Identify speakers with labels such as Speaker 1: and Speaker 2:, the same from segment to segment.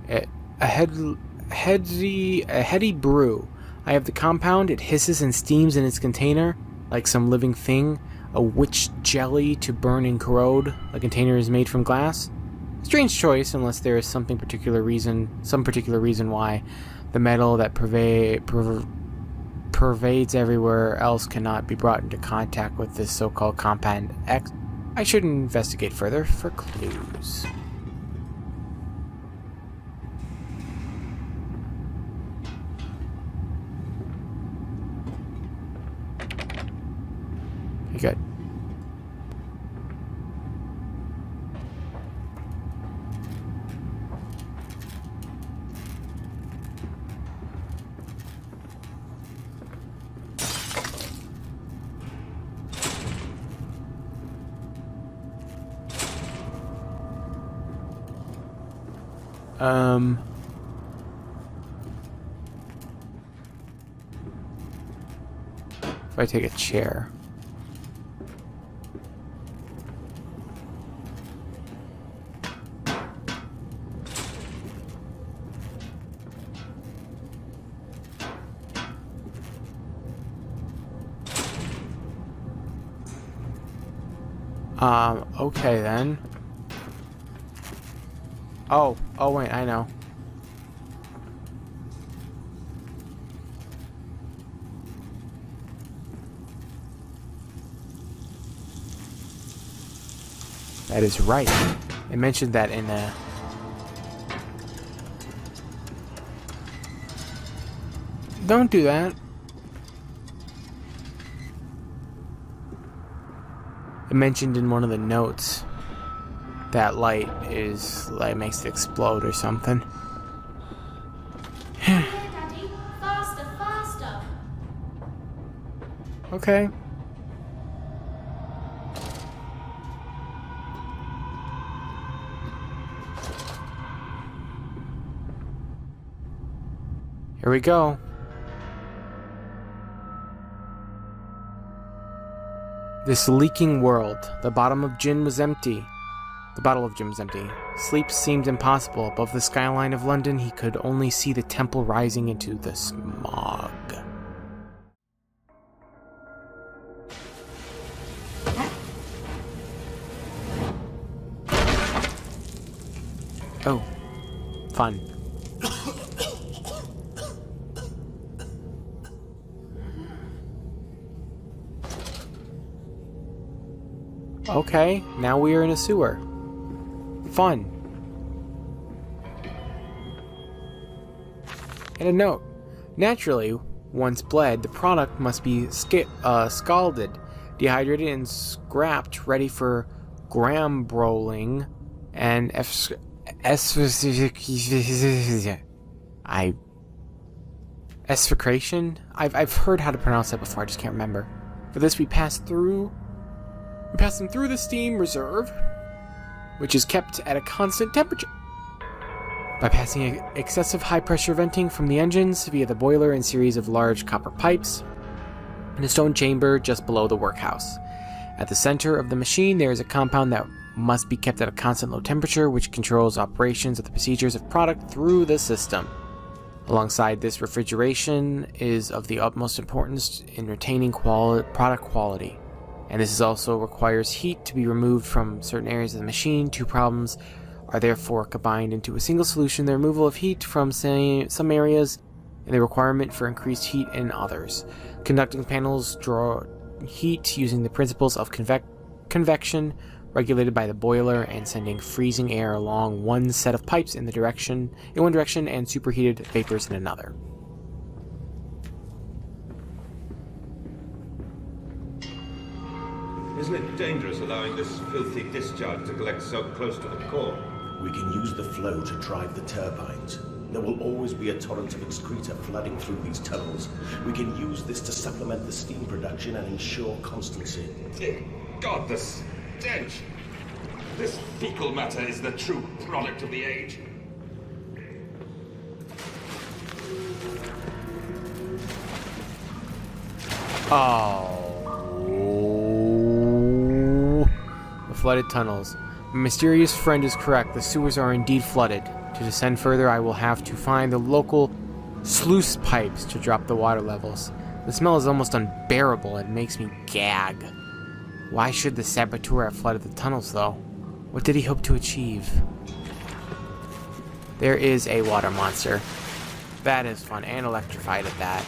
Speaker 1: A heady brew. I have the compound. It hisses and steams in its container like some living thing. A witch jelly to burn and corrode. The container is made from glass. Strange choice, unless there is some particular reason why the metal that pervades everywhere else cannot be brought into contact with this so-called compound X. I should investigate further for clues. Okay, good. If I take a chair. Okay then. Oh wait, I know. That is right. I mentioned that in Don't do that. I mentioned in one of the notes that light is like makes it explode or something.
Speaker 2: Daddy, faster, faster.
Speaker 1: Okay. Here we go. This leaking world. The bottle of gin was empty. Sleep seemed impossible. Above the skyline of London, he could only see the temple rising into the smog. Oh, fun. Okay, now we are in a sewer. Fun. And a note. Naturally, once bled, the product must be scalded, dehydrated, and scrapped, ready for grambroling and esfrication? I've heard how to pronounce that before, I just can't remember. For this, we pass them through the steam reserve, which is kept at a constant temperature. By passing excessive high-pressure venting from the engines via the boiler and series of large copper pipes in a stone chamber just below the workhouse. At the center of the machine, there is a compound that must be kept at a constant low temperature, which controls operations of the procedures of product through the system. Alongside this, refrigeration is of the utmost importance in retaining product quality. And this also requires heat to be removed from certain areas of the machine. Two problems are therefore combined into a single solution: the removal of heat from some areas and the requirement for increased heat in others. Conducting panels draw heat using the principles of convection, regulated by the boiler, and sending freezing air along one set of pipes in one direction and superheated vapors in another.
Speaker 3: Isn't it dangerous allowing this filthy discharge to collect so close to the core?
Speaker 4: We can use the flow to drive the turbines. There will always be a torrent of excreta flooding through these tunnels. We can use this to supplement the steam production and ensure constancy.
Speaker 3: God, the stench! This fecal matter is the true product of the age.
Speaker 1: Oh. The flooded tunnels. My mysterious friend is correct. The sewers are indeed flooded. To descend further, I will have to find the local sluice pipes to drop the water levels. The smell is almost unbearable and makes me gag. Why should the saboteur have flooded the tunnels, though? What did he hope to achieve? There is a water monster. That is fun, and electrified at that.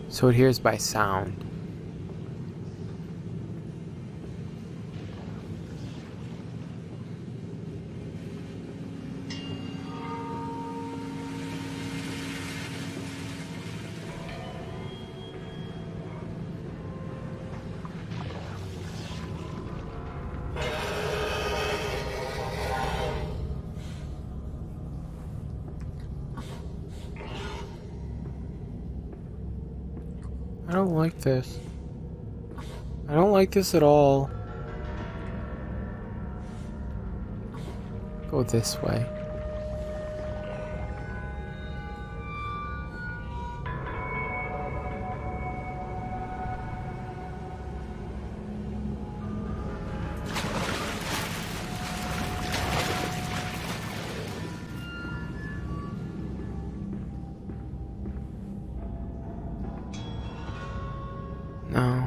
Speaker 1: So it hears by sound. I don't like this. I don't like this at all. Go this way. No.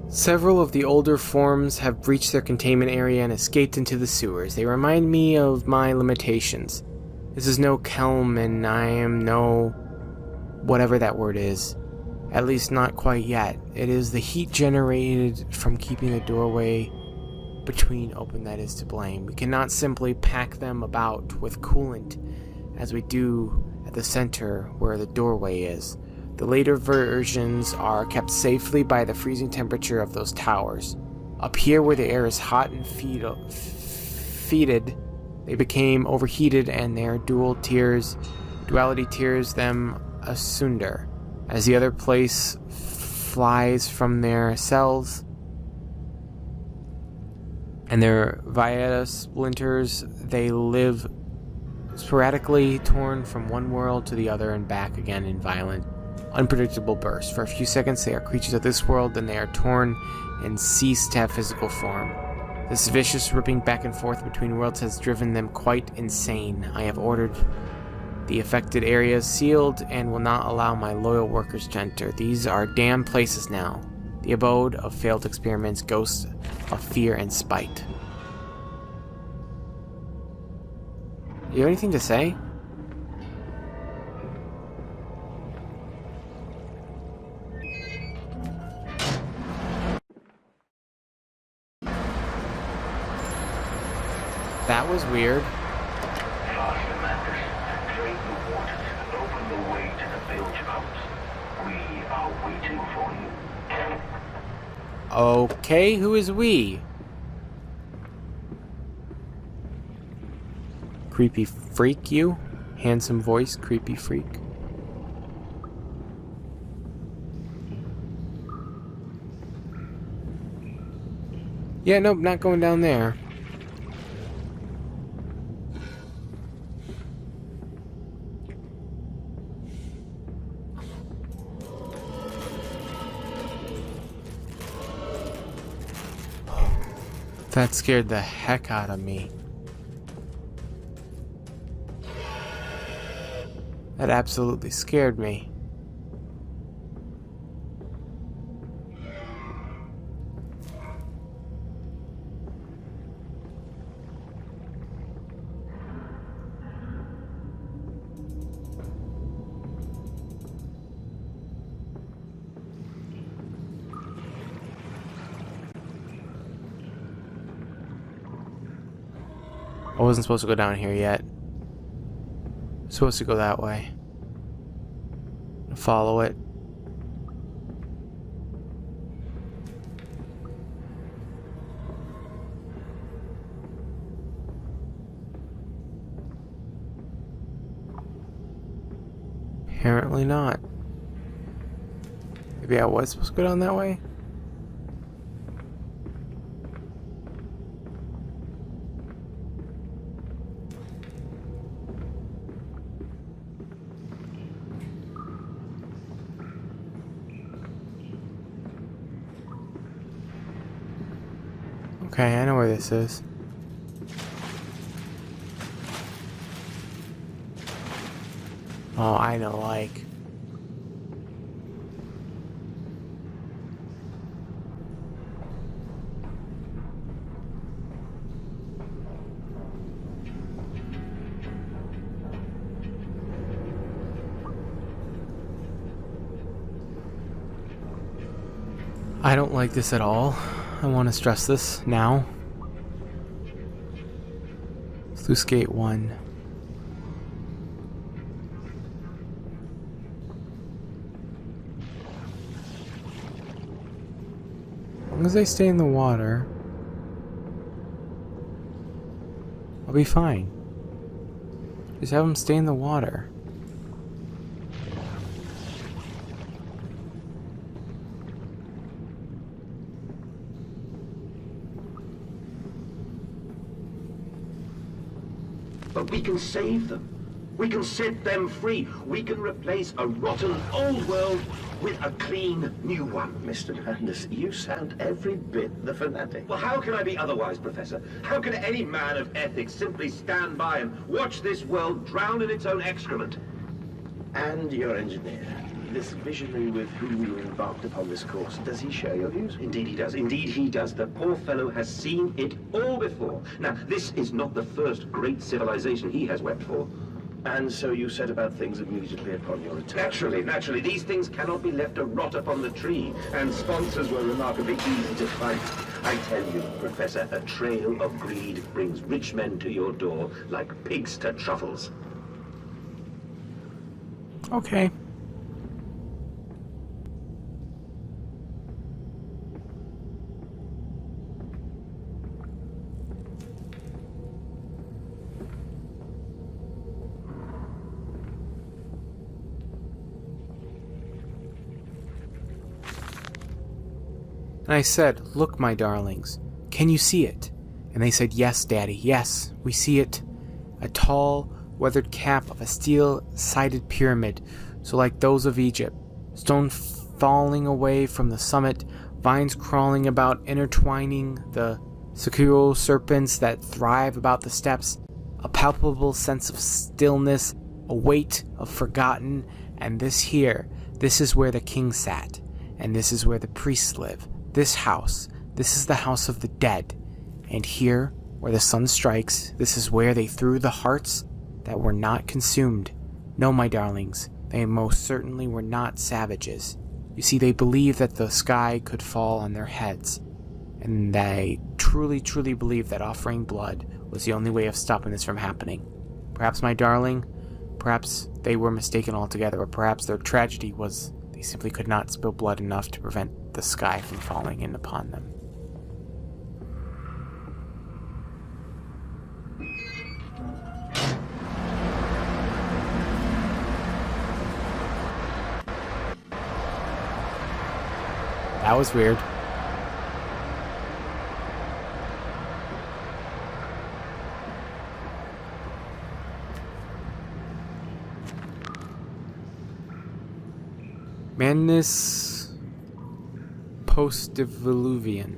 Speaker 1: Several of the older forms have breached their containment area and escaped into the sewers. They remind me of my limitations. This is no Kelm, and I am no... whatever that word is. At least not quite yet. It is the heat generated from keeping the doorway between open that is to blame. We cannot simply pack them about with coolant as we do at the center where the doorway is. The later versions are kept safely by the freezing temperature of those towers. Up here where the air is hot and fetid, they became overheated and their duality tears them asunder. As the other place flies from their cells, and their vieta splinters, they live sporadically, torn from one world to the other and back again in violent, unpredictable bursts. For a few seconds they are creatures of this world, then they are torn and cease to have physical form. This vicious ripping back and forth between worlds has driven them quite insane. I have ordered the affected areas sealed and will not allow my loyal workers to enter. These are damned places now. The abode of failed experiments, ghosts of fear and spite. You have anything to say? That was weird.
Speaker 5: Oswald Mandus, drain the waters and open the way to the bilge pumps. We are waiting for you.
Speaker 1: Okay, who is we? Creepy freak, you? Handsome voice, creepy freak. Yeah, nope, not going down there. That scared the heck out of me. That absolutely scared me. I wasn't supposed to go down here yet. I'm supposed to go that way. Follow it. Apparently not. Maybe I was supposed to go down that way? Okay, I know where this is. Oh, I know, like... I don't like this at all. I want to stress this now. Sluice Gate 1. As long as they stay in the water, I'll be fine. Just have them stay in the water.
Speaker 4: But we can save them. We can set them free. We can replace a rotten old world with a clean new one. Mr. Mandus, you sound every bit the fanatic. Well, how can I be otherwise, Professor? How can any man of ethics simply stand by and watch this world drown in its own excrement? And your engineer, this visionary with whom you embarked upon this course, does he share your views? Indeed he does. Indeed he does. The poor fellow has seen it all before. Now, this is not the first great civilization he has wept for. And so you set about things immediately upon your return? Naturally. These things cannot be left to rot upon the tree, and sponsors were remarkably easy to find. I tell you, Professor, a trail of greed brings rich men to your door like pigs to truffles.
Speaker 1: Okay. And I said, "Look, my darlings, can you see it?" And they said, "Yes, Daddy, yes, we see it. A tall, weathered cap of a steel-sided pyramid, so like those of Egypt. Stone falling away from the summit, vines crawling about, intertwining the Sakuro serpents that thrive about the steps, a palpable sense of stillness, a weight of forgotten, and this is where the king sat, and this is where the priests live. This is the house of the dead. And here, where the sun strikes, this is where they threw the hearts that were not consumed. No, my darlings, they most certainly were not savages. You see, they believed that the sky could fall on their heads. And they truly, truly believed that offering blood was the only way of stopping this from happening. Perhaps, my darling, perhaps they were mistaken altogether, or perhaps their tragedy was they simply could not spill blood enough to prevent the sky from falling in upon them. That was weird. Madness post-diluvian.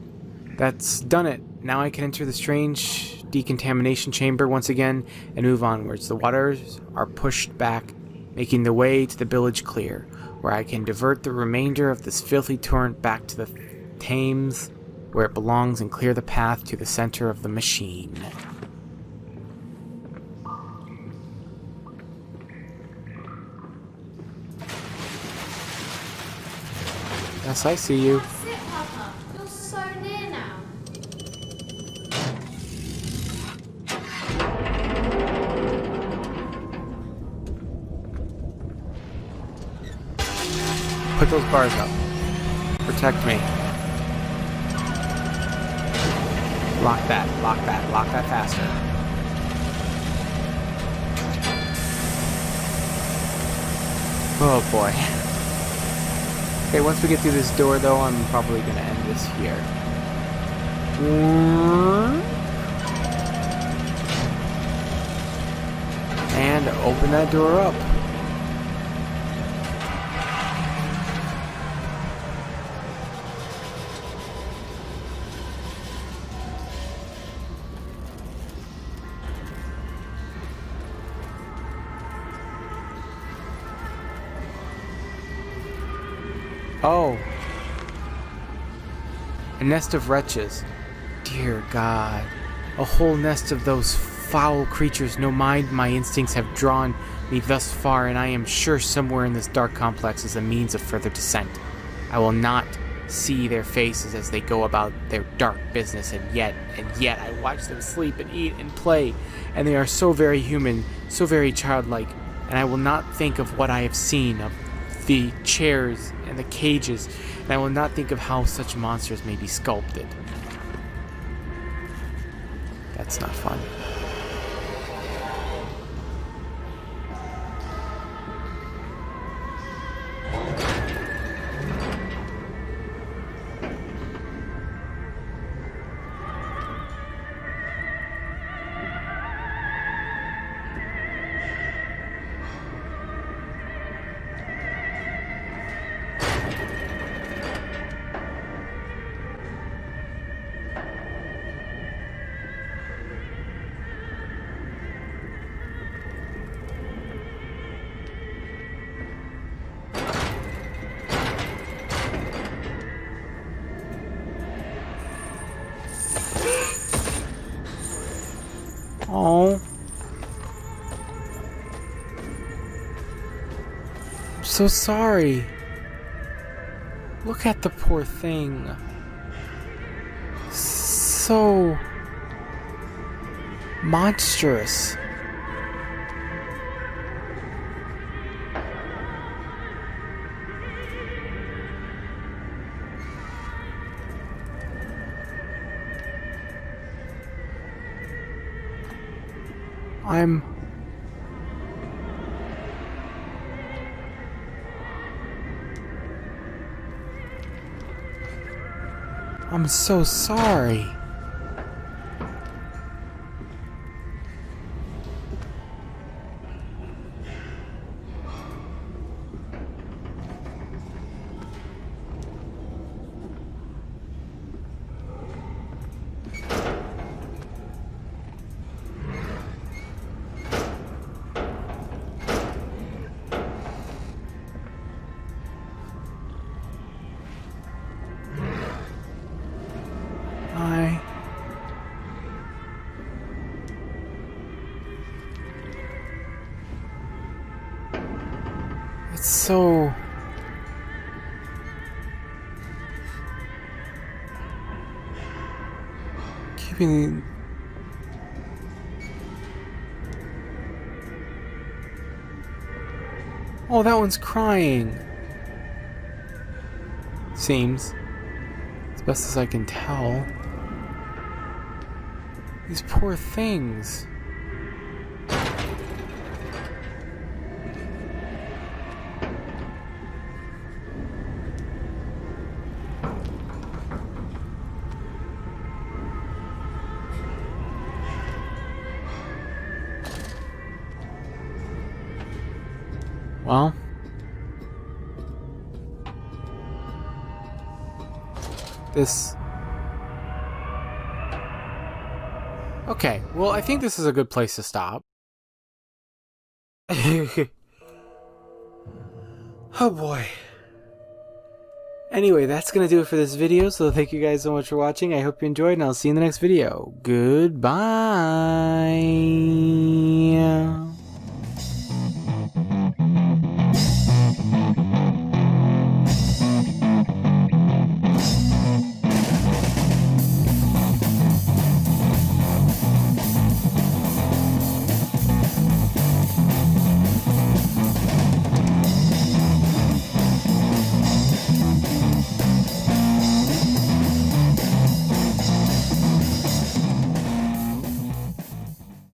Speaker 1: That's done it. Now I can enter the strange decontamination chamber once again and move onwards. The waters are pushed back, making the way to the village clear, where I can divert the remainder of this filthy torrent back to the Thames, where it belongs, and clear the path to the center of the machine. Yes, I see you.
Speaker 2: That's it, Papa. You're so near now.
Speaker 1: Put those bars up. Protect me. Lock that faster. Oh boy. Okay, once we get through this door though, I'm probably gonna end this here. And open that door up. Oh. A nest of wretches. Dear God. A whole nest of those foul creatures. No mind, my instincts have drawn me thus far, and I am sure somewhere in this dark complex is a means of further descent. I will not see their faces as they go about their dark business, and yet I watch them sleep and eat and play, and they are so very human, so very childlike, and I will not think of what I have seen, of the chairs and the cages, and I will not think of how such monsters may be sculpted. That's not fun. Oh. I'm so sorry. Look at the poor thing. So monstrous. I'm so sorry. It's so... keeping... Oh, that one's crying. Seems. As best as I can tell. These poor things. Well, this... Okay, well, I think this is a good place to stop. Oh boy. Anyway, that's gonna do it for this video, so thank you guys so much for watching. I hope you enjoyed, and I'll see you in the next video. Goodbye!